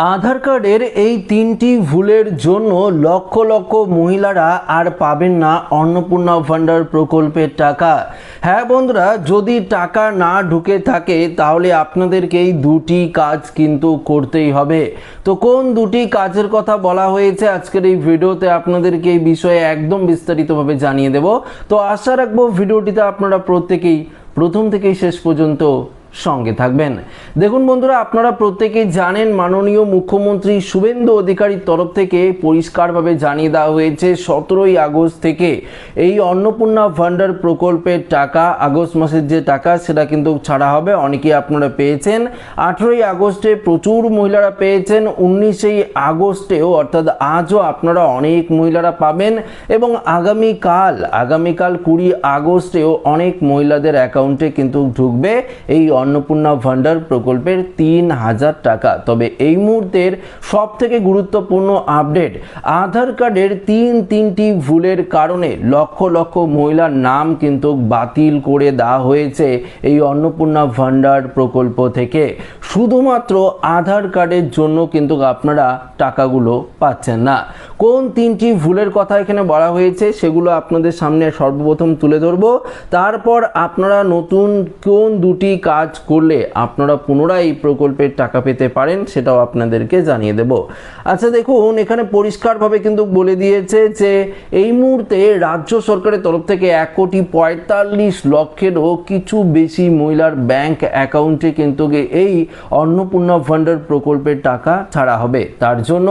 আধার কার্ডের এই তিনটি ভুলের জন্য লক্ষ লক্ষ মহিলারা আর পাবেন না অন্নপূর্ণা ভান্ডার প্রকল্পের টাকা। হ্যাঁ বন্ধুরা, যদি টাকা না ঢুকে থাকে তাহলে আপনাদেরকে এই দুটি কাজ কিন্তু করতেই হবে। তো কোন দুটি কাজের কথা বলা হয়েছে আজকের এই ভিডিওতে আপনাদেরকে এই বিষয়ে একদম বিস্তারিতভাবে জানিয়ে দেব। তো আশা রাখবো ভিডিওটিতে আপনারা প্রত্যেকেই প্রথম থেকেই শেষ পর্যন্ত সঙ্গে থাকবেন। দেখুন বন্ধুরা, আপনারা প্রত্যেকেই জানেন মাননীয় মুখ্যমন্ত্রী শুভেন্দু অধিকারীর তরফ থেকে পরিষ্কারভাবে জানিয়ে দেওয়া হয়েছে 17ই আগস্ট থেকে এই অন্নপূর্ণা ভান্ডার প্রকল্পের টাকা, আগস্ট মাসের যে টাকা সেটা কিন্তু ছাড়া হবে। অনেকেই আপনারা পেয়েছেন। 18ই আগস্টে প্রচুর মহিলারা পেয়েছেন, 19ই আগস্টেও অর্থাৎ আজও আপনারা অনেক মহিলারা পাবেন এবং আগামীকাল 20 আগস্টেও অনেক মহিলাদের অ্যাকাউন্টে কিন্তু ঢুকবে এই অন্নপূর্ণা ভান্ডার প্রকল্পের 3000 টাকা। তবে এই মুহূর্তের সব থেকে গুরুত্বপূর্ণ আপডেট, আধার কার্ডের তিনটি ভুলের কারণে লক্ষ লক্ষ মহিলার নাম কিন্তু বাতিল করে দেওয়া হয়েছে এই অন্নপূর্ণা ভান্ডার প্রকল্প থেকে। শুধুমাত্র আধার কার্ডের জন্য কিন্তু আপনারা টাকাগুলো পাচ্ছেন না। কোন তিনটি ভুলের কথা এখানে বলা হয়েছে সেগুলো আপনাদের সামনে সর্বপ্রথম তুলে ধরবো। তারপর আপনারা নতুন কোন দুটি কাজ করলে আপনারা পুনরায় এই প্রকল্পের টাকা পেতে পারেন সেটাও আপনাদেরকে জানিয়ে দেব। আচ্ছা দেখুন, এখানে পরিষ্কারভাবে কিন্তু বলে দিয়েছে যে এই মুহূর্তে রাজ্য সরকারের তরফ থেকে 1,45,00,000-এরও কিছু বেশি মহিলার ব্যাংক অ্যাকাউন্টে কিন্তু এই অন্নপূর্ণা ভান্ডার প্রকল্পের টাকা ছাড়া হবে। তার জন্য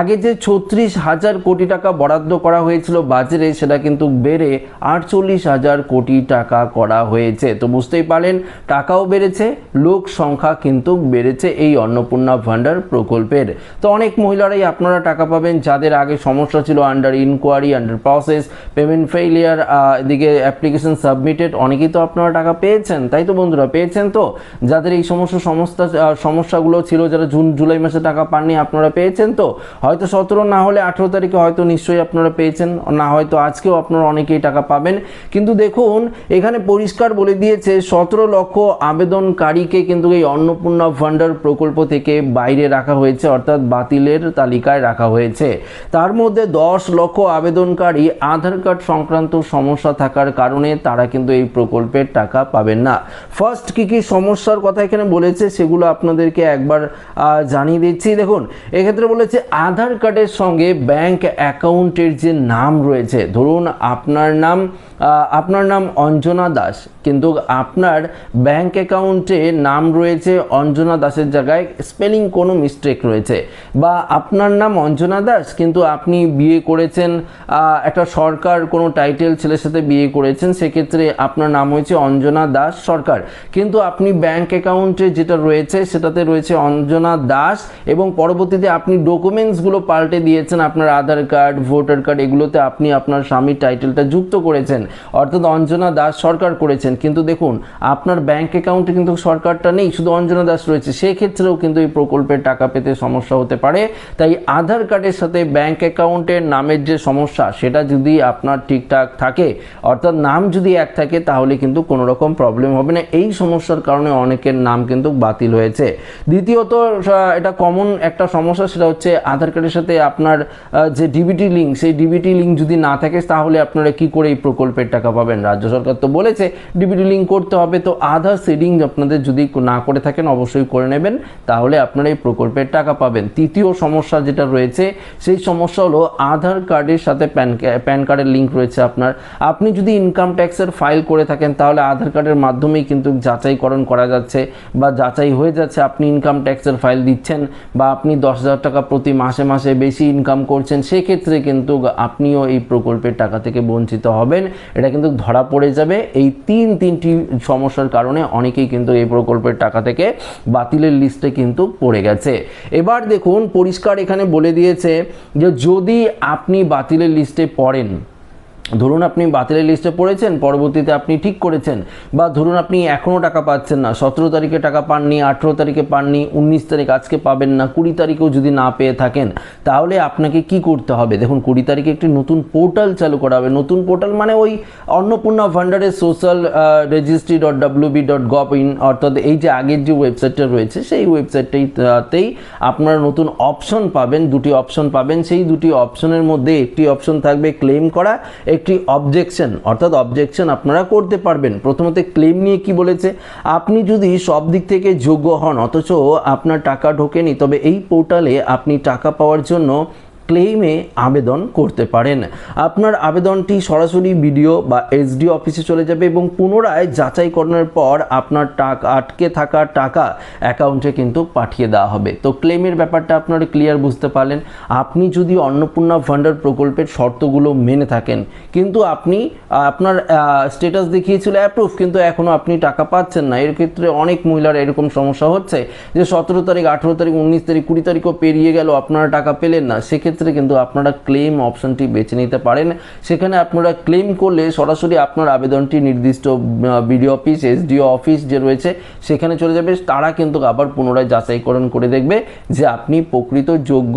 আগে যে 36,000 কোটি টাকা বরাদ্দ করা হয়েছিল বাজেটে, সেটা কিন্তু বেড়ে 48,000 কোটি টাকা করা হয়েছে। তো বুঝতেই পারলেন, টাকাও বেড়েছে, লোক সংখ্যা কিন্তু বেড়েছে এই অন্নপূর্ণা ভান্ডার প্রকল্পের। তো অনেক মহিলারাই আপনারা টাকা পাবেন যাদের আগে সমস্যা ছিল, under inquiry, under process, payment failure, এদিকে অ্যাপ্লিকেশন সাবমিটেড, অনেকেই তো আপনারা টাকা পেয়েছেন, তাই তো বন্ধুরা? পেয়েছেন তো? যাদের এই সমস্যাগুলো ছিল, যারা জুলাই মাসে টাকা পাননি, আপনারা পেয়েছেন তো? হয়তো 17 না হলে 18 তারিখে হয়তো নিশ্চয়ই আপনারা পেয়েছেন, না হয়তো আজকেও আপনারা অনেকেই টাকা পাবেন। কিন্তু দেখুন, এখানে পরিষ্কার বলে দিয়েছে 17 লক্ষ আবেদনকারীকে কিন্তু এই অন্নপূর্ণা ভান্ডার প্রকল্প থেকে বাইরে রাখা হয়েছে, অর্থাৎ বাতিলের তালিকায় রাখা হয়েছে। তার মধ্যে 10 লক্ষ আবেদনকারী আধার কার্ড সংক্রান্ত সমস্যা থাকার কারণে তারা কিন্তু এই প্রকল্পের টাকা পাবেন না। ফার্স্ট কি সমস্যার কথা এখানে বলেছে সেগুলো আপনাদেরকে একবার জানিয়ে দিচ্ছি। দেখুন, এক্ষেত্রে বলেছে আধার কার্ডের সঙ্গে ব্যাংক অ্যাকাউন্টের যে নাম রয়েছে, ধরুন আপনার নাম অঞ্জনা দাস, কিন্তু আপনার ব্যাংক অ্যাকাউন্টে নাম রয়েছে অঞ্জনা দাসের জায়গায় স্পেলিং কোনো মিস্টেক রয়েছে, বা আপনার নাম অঞ্জনা দাস কিন্তু আপনি বিয়ে করেছেন একটা সরকার কোনো টাইটেল ছেলের সাথে বিয়ে করেছেন, সেক্ষেত্রে আপনার নাম হয়েছে অঞ্জনা দাস সরকার, কিন্তু আপনি ব্যাংক অ্যাকাউন্টে যেটা রয়েছে সেটাতে রয়েছে অঞ্জনা দাস, এবং পরবর্তীতে আপনি ডকুমেন্টসগুলো পাল্টে দিয়েছেন, আপনার আধার কার্ড, ভোটার কার্ড, এগুলোতে আপনি আপনার স্বামীর টাইটেলটা যুক্ত করেছেন, অর্থাৎ অঞ্জনা দাস সরকার করেছেন, কিন্তু দেখুন আপনার ব্যাংক অ্যাকাউন্টে কিন্তু সরকারটা নেই, শুধু অঞ্জনা দাস রয়েছে, সেক্ষেত্রেও কিন্তু এই প্রকল্পের টাকা পেতে সমস্যা হতে পারে। তাই আধার কার্ডের সাথে ব্যাংক অ্যাকাউন্টের নামের যে সমস্যা সেটা যদি আপনার ঠিকঠাক থাকে, অর্থাৎ নাম যদি এক থাকে, তাহলে কিন্তু কোনো রকম প্রবলেম হবে না। এই সমস্যার কারণে অনেকের নাম কিন্তু বাতিল হয়েছে। দ্বিতীয়ত, এটা কমন একটা সমস্যা, সেটা হচ্ছে আধার কার্ডের সাথে আপনার যে ডিবিটি লিঙ্ক, সেই ডিবিটি লিঙ্ক যদি না থাকে তাহলে আপনারা কি করে এই প্রকল্পের টাকা পাবেন? রাজ্য সরকার তো বলেছে ডিবিটি লিঙ্ক করতে হবে, তো আধার সিডিং আপনাদের যদি না করে থাকেন অবশ্যই করে নেবেন, তাহলে আপনারা এই প্রকল্পের টাকা পাবেন। তৃতীয় সমস্যা যেটা রয়েছে সেই সমস্যা হলো আধার কার্ডের সাথে প্যান কার্ডের লিঙ্ক রয়েছে আপনি যদি ইনকাম ট্যাক্সের ফাইল করে থাকেন তাহলে আধার কার্ডের মাধ্যমেই কিন্তু যাচাইকরণ করা যাচ্ছে বা যাচাই হয়ে যাচ্ছে আপনি ইনকাম ট্যাক্সের ফাইল দিচ্ছেন, বা আপনি 10,000 টাকা প্রতি মাসে বেশি ইনকাম করছেন, সেক্ষেত্রে কিন্তু আপনিও এই প্রকল্পের টাকা থেকে বঞ্চিত হবেন। এটা কিন্তু ধরা পড়ে যাবে। এই তিনটি সমস্যার কারণে অনেকেই কিন্তু এই প্রকল্পের টাকা থেকে বাতিলের লিস্টে কিন্তু পড়ে গেছে। এবার দেখুন, পরিষ্কার এখানে বলে দিয়েছে যে যদি আপনি বাতিলের লিস্টে পড়েন, ধরুন আপনি বাতিলের লিস্টে পড়েছেন, পরবর্তীতে আপনি ঠিক করেছেন, বা ধরুন আপনি এখনও টাকা পাচ্ছেন না, 17 তারিখে টাকা পাননি, 18 তারিখে পাননি, 19 তারিখ আজকে পাবেন না, 20 তারিখেও যদি না পেয়ে থাকেন, তাহলে আপনাকে কি করতে হবে? দেখুন 20 তারিখে একটি নতুন পোর্টাল চালু করা হবে। নতুন পোর্টাল মানে ওই অন্নপূর্ণা ফান্ডারের সোশ্যাল registry.wb.gov.in, অর্থাৎ এই যে আগের যে ওয়েবসাইটটা রয়েছে সেই ওয়েবসাইটটাতেই আপনারা নতুন অপশন পাবেন, দুটি অপশন পাবেন। সেই দুটি অপশনের মধ্যে একটি অপশন থাকবে ক্লেম করা, একটি অবজেকশন, অর্থাৎ অবজেকশন আপনারা করতে পারবেন। প্রথমত ক্লেম নিয়ে কি বলেছে, আপনি যদি সব দিক থেকে যোগ্য হন অথচ আপনার টাকা ঢোকেনি, তবে এই পোর্টালে আপনি টাকা পাওয়ার জন্য ক্লেমে আবেদন করতে পারেন। আপনার আবেদনটি সরাসরি বিডিও বা এসডিও অফিসে চলে যাবে এবং পুনরায় যাচাই করানোর পর আপনার টাকা আটকে থাকা টাকা অ্যাকাউন্টে কিন্তু পাঠিয়ে দেওয়া হবে। তো ক্লেমের ব্যাপারটা আপনারা ক্লিয়ার বুঝতে পারলেন। আপনি যদি অন্নপূর্ণা ফান্ডার প্রকল্পের শর্তগুলো মেনে থাকেন, কিন্তু আপনি আপনার স্ট্যাটাস দেখিয়েছিল অ্যাপ্রুভ, কিন্তু এখনও আপনি টাকা পাচ্ছেন না, এর ক্ষেত্রে অনেক মহিলার এরকম সমস্যা হচ্ছে যে 17 তারিখ, 18 তারিখ, 19 তারিখ, 20 তারিখও পেরিয়ে গেল, আপনারা টাকা পেলেন না। সেক্ষেত্রে কিন্তু আপনারা ক্লেম অপশনটি বেছে নিতে পারেন। সেখানে আপনারা ক্লেম করলে সরাসরি আপনার আবেদনটি নির্দিষ্ট বিডিও অফিস, এসডিও অফিস যে রয়েছে সেখানে চলে যাবে। তারা কিন্তু আবার পুনরায় যাচাইকরণ করে দেখবে যে আপনি প্রকৃত যোগ্য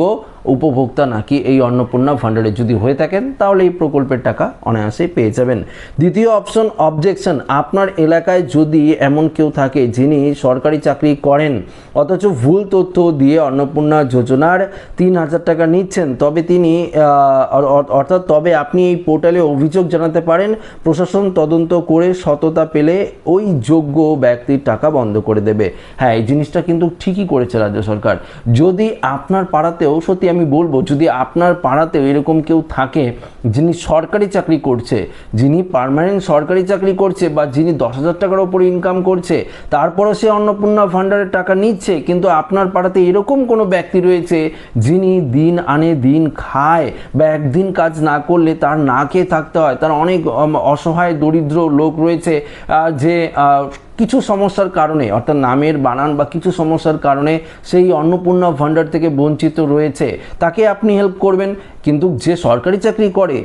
উপভোক্তা নাকি এই অন্নপূর্ণা ফান্ডারে। যদি হয়ে থাকেন তাহলে এই প্রকল্পের টাকা অনায়াসে পেয়ে যাবেন। দ্বিতীয় অপশন অবজেকশন। আপনার এলাকায় যদি এমন কেউ থাকে যিনি সরকারি চাকরি করেন অথচ ভুল তথ্য দিয়ে অন্নপূর্ণা যোজনার 3,000 টাকা নিচ্ছেন, তবে তিনি তবে আপনি এই পোর্টালে অভিযোগ জানাতে পারেন। প্রশাসন তদন্ত করে সততা পেলে ওই যোগ্য ব্যক্তির টাকা বন্ধ করে দেবে। হ্যাঁ, এই জিনিসটা কিন্তু ঠিকই করেছে রাজ্য সরকার। যদি আপনার পাড়াতেও, সত্যি আমি বলবো, যদি আপনার পাড়াতেও এরকম কেউ থাকে যিনি সরকারি চাকরি করছে, যিনি পার্মানেন্ট সরকারি চাকরি করছে, বা যিনি 10,000 টাকার ওপরে ইনকাম করছে, তারপরও সে অন্নপূর্ণা ফান্ডারের টাকা নিচ্ছে, কিন্তু আপনার পাড়াতে এরকম কোনো ব্যক্তি রয়েছে যিনি দিন আনে দিন খায়, বা একদিন কাজ না করলে তার না খেয়ে থাকতে হয়, তার অনেক অসহায় দরিদ্র লোক রয়েছে যে কিছু সমস্যার কারণে, অর্থাৎ নামের বানান বা কিছু সমস্যার কারণে সেই অন্নপূর্ণা ভান্ডার থেকে বঞ্চিত রয়েছে, তাকে আপনি হেল্প করবেন। কিন্তু যে সরকারি চাকরি করে,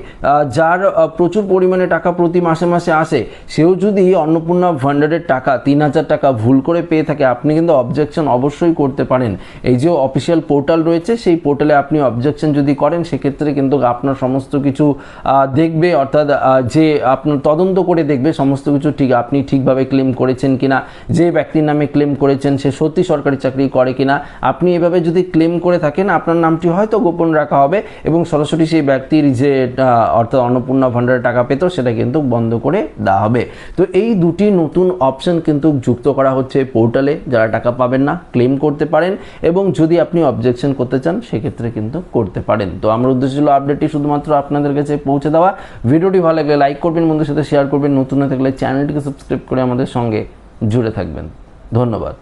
যার প্রচুর পরিমাণে টাকা প্রতি মাসে মাসে আসে, সেও যদি অন্নপূর্ণা ভান্ডারের টাকা 3,000 টাকা ভুল করে পেয়ে থাকে, আপনি কিন্তু অবজেকশন অবশ্যই করতে পারেন। এই যে অফিসিয়াল পোর্টাল রয়েছে সেই পোর্টালে আপনি অবজেকশন যদি করেন, সেক্ষেত্রে কিন্তু আপনার সমস্ত কিছু দেখবে, অর্থাৎ যে আপনার তদন্ত করে দেখবে সমস্ত কিছু ঠিক, আপনি ঠিকভাবে ক্লেম করেছেন কিনা, যে ব্যক্তির নামে ক্লেম করেছেন সে সত্যি সরকারি চাকরি করে কিনা। আপনি এভাবে যদি ক্লেম করে থাকেন, আপনার নামটি হয়তো গোপন রাখা হবে এবং সরাসরি সেই ব্যক্তির যে অর্থাৎ অন্নপূর্ণা ভান্ডারে টাকা পেত সেটা কিন্তু বন্ধ করে দেওয়া হবে। তো এই দুটি নতুন অপশন কিন্তু যুক্ত করা হচ্ছে পোর্টালে। যারা টাকা পাবেন না ক্লেম করতে পারেন, এবং যদি আপনি অবজেকশন করতে চান সেক্ষেত্রে কিন্তু করতে পারেন। তো আমার উদ্দেশ্য ছিল আপডেটটি শুধুমাত্র আপনাদের কাছে পৌঁছে দেওয়া। ভিডিওটি ভালো লাগলে লাইক করবেন, বন্ধুদের সাথে শেয়ার করবেন, নতুন হয়ে থাকলে চ্যানেলটিকে সাবস্ক্রাইব করে আমাদের সঙ্গে জুড়ে থাকবেন। ধন্যবাদ।